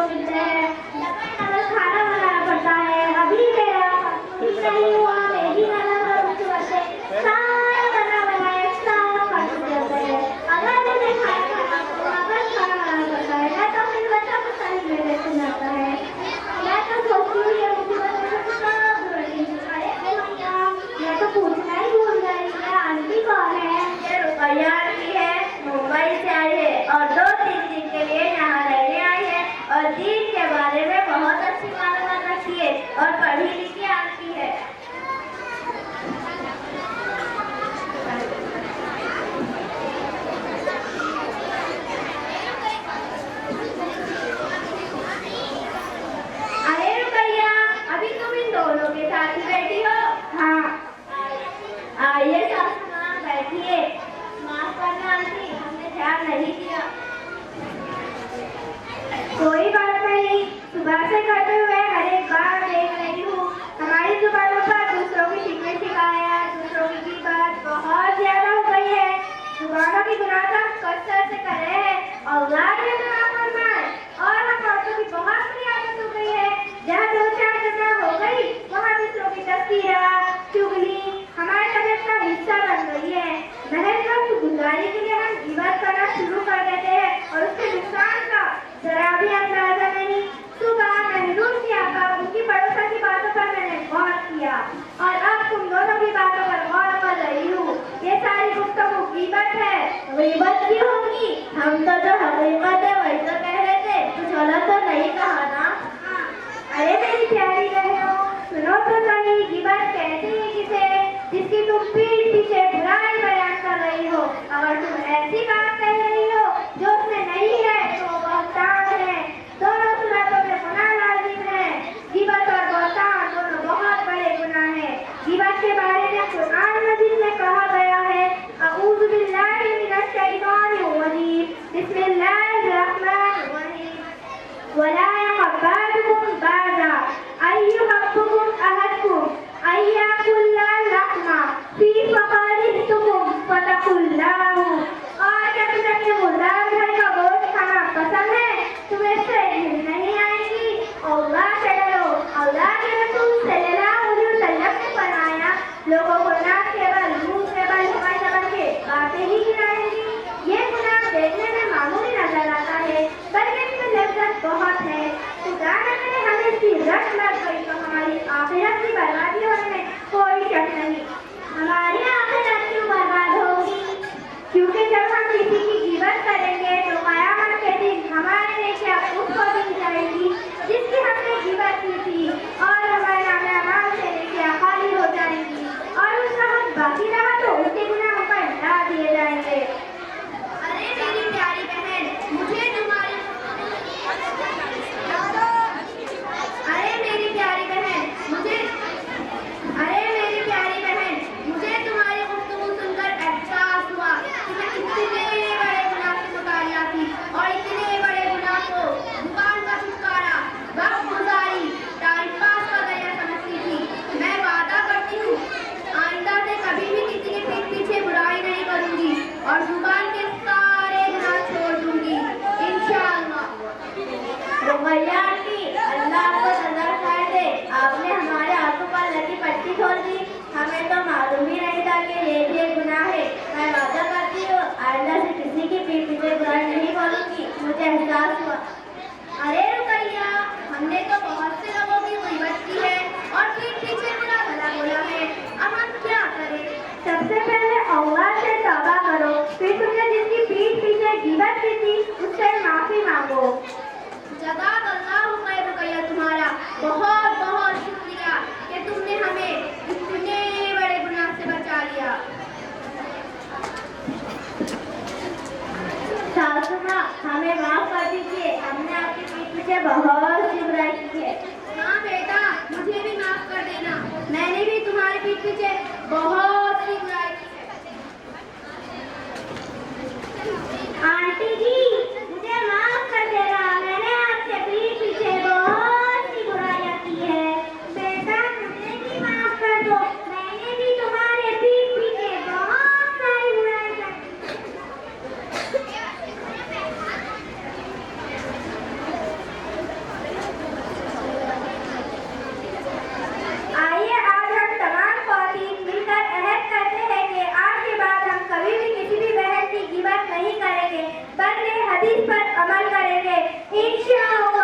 को मिलते हैं। डबल खाना बनाना पड़ता है। अभी मेरा नहीं हुआ, मेरी नजर पर कुछ बचे सारा बना बनाया सारा खर्च जाता है। अगर मुझे खाना वापस खाना बनाना पड़ता है ना तो फिर बच्चा को सही में लेके जाता है। मैं तो सोचती हूँ ये मुसीबत में सब बुराई। अरे भैया मैं तो पूछना ही भूल गई, ये आंटी कौन है? ये रुपैया आंटी है, मुंबई से आई है और 2-3 दिन के लिए यहाँ रहने आई है और दीन के बारे में बहुत अच्छी मालूमात रखती है और पढ़ी लिखी आंटी है। अरे रुपैया अभी तुम इन दोनों के साथ ही बैठी हो? हाँ आइए सासू माँ बैठिए। माफ करना आंटी, हमने ध्यान नहीं दिया। कोई बात नहीं, सुबह से करते हुए हर एक बार देख रही हूँ हमारी जुबानों पर दूसरों की शिकायत दूसरों की बात बहुत ज्यादा हो गई है। जुबानों की गुनाह कसरत से कर रहे हैं अल्लाह ने माफ फरमाए। और हम औरतों की बहुत बुरी आदत हो गई है, जहाँ 2-4 जगह हो गई वहाँ दूसरों की तस्वीरा चुगली हमारे तबीयत का हिस्सा बन गई है। महज वक्त गुजारी के लिए हम गिबत करना शुरू कर देते हैं और उसके नुकसान का जरा भी अंदाजा नहीं। सुबह महजूर की आका उनकी पड़ोसन की बातों पर मैंने गौर किया और अब तुम दोनों की बातों पर गौर कर रही हूँ। ये सारी गुफ्तगू गिबत है। गिबत की होगी? हम तो जो हकीकत है वही तो कह रहे थे, कुछ गलत तो नहीं कहा ना? अरे मेरी प्यारी बहनों सुनो तो सही, गिबत कहते हैं किसे जिसकी तुम पीठ पीछे बुराई बयान कर रही हो। अगर तुम ऐसी बात कह रही हो जो उसमें नहीं है तो बहतान है। दोनों सूरतों में गुनाह लाजिम है। गिबत और बहतान दोनों बहुत बड़े गुनाह हैं। गिबत के बारे में कुरान मजीद में कहा गया है अऊज़ु बिल्लाहि मिनश शैतानिर रजीम बिस्मिल्लाहिर रहमानिर रहीम वला यक़बालुकुम बाज़ा अय्युहब्बुकुम अहदकुम अय्याकुल्ला लहमा फी फ़क़रिहतुकुम फ़तक़ुल्लाहु। और क्या तुम्हें अपने मुर्दार भाई का गोश्त खाना पसंद है? तुम्हें इससे घिन नहीं आएगी? अल्लाह से डरो। अल्लाह के रसूल सल्लल्लाहु अलैहि वसल्लम ने फरमाया लोगों को ना केवल मुंह से बल हवाई जबन के बातें ही गिराएंगी। ये गुनाह देखने में मामूली नजर आता है बल्कि इसमें लज्जत बहुत है। खुदा न करे हमें इसकी रट लग गई तो हमारी आखिरत की बर्बादी होने में कोई शक नहीं। हमारी आखिरत क्यों बर्बाद होगी? क्योंकि जब हम किसी की गिबत करेंगे तो क़यामत के दिन हमारे नेकियां उसको दी जाएंगी जिसकी हमने गिबत की थी और हमारे नामे अमाल से नेकियां खाली हो जाएंगी और उसका हक बाकी रहा तो उसके गुनाहों पर ला दिए जाएंगे। अरे मेरी प्यारी बहन मुझे तुम्हारी अरे मेरी प्यारी बहन मुझे तुम्हारी गुफ्तगू सुनकर एहसास हुआ कि मैं इतने बड़े गुनाह से मुतालिया थी और इतने बड़े गुनाह को जुबान का छुटकारा वक्त गुजारी टाइम पास का जरिया समझती थी। मैं वादा करती हूँ आइंदा से कभी भी किसी के पीठ पीछे बुराई नहीं करूँगी और जुबान के सारे गुनाह छोड़ दूँगी इंशाअल्लाह। रुपैया आंटी, अल्लाह आपको सजा खाए दे। आपने हमारे आंखों पर लगी पट्टी खोल दी। हमें तो मालूम ही नहीं था कि ये भी एक गुनाह है। मैं वादा करती हूँ आइंदा से किसी की पीठ पीछे बुराई नहीं बोलूंगी। मुझे एहसास हुआ। अरे रुपैया हमने तो बहुत से लोगों की गिबत की है और पीठ पीछे बुरा भला बोला है। अब हम क्या करें? सबसे पहले अल्लाह से तौबा करो, फिर तुमने जिसकी पीठ पीछे गिबत की थी उससे माफी मांगो। जज़ाकल्लाहु खैर रुपैया, तुम्हारा बहुत बहुत शुक्रिया कि तुमने हमें इतने बड़े गुनाह से बचा लिया। सासू माँ हमें माफ कर दीजिए, हमने आपकी पीठ पीछे बहुत सी बुराई की है। हाँ बेटा मुझे भी माफ कर देना, मैंने भी तुम्हारे पीठ पीछे बहुत सी बुराई की है। आंटी जी मुझे माफ कर देना, मैंने आपके पीठ पीछे बहुत सी बुराइयां की है। बेटा मुझे भी माफ कर दो, मैंने भी तुम्हारे पीठ पीछे बहुत सारी बुराइयां की। अमल करेंगे इंशाअल्लाह।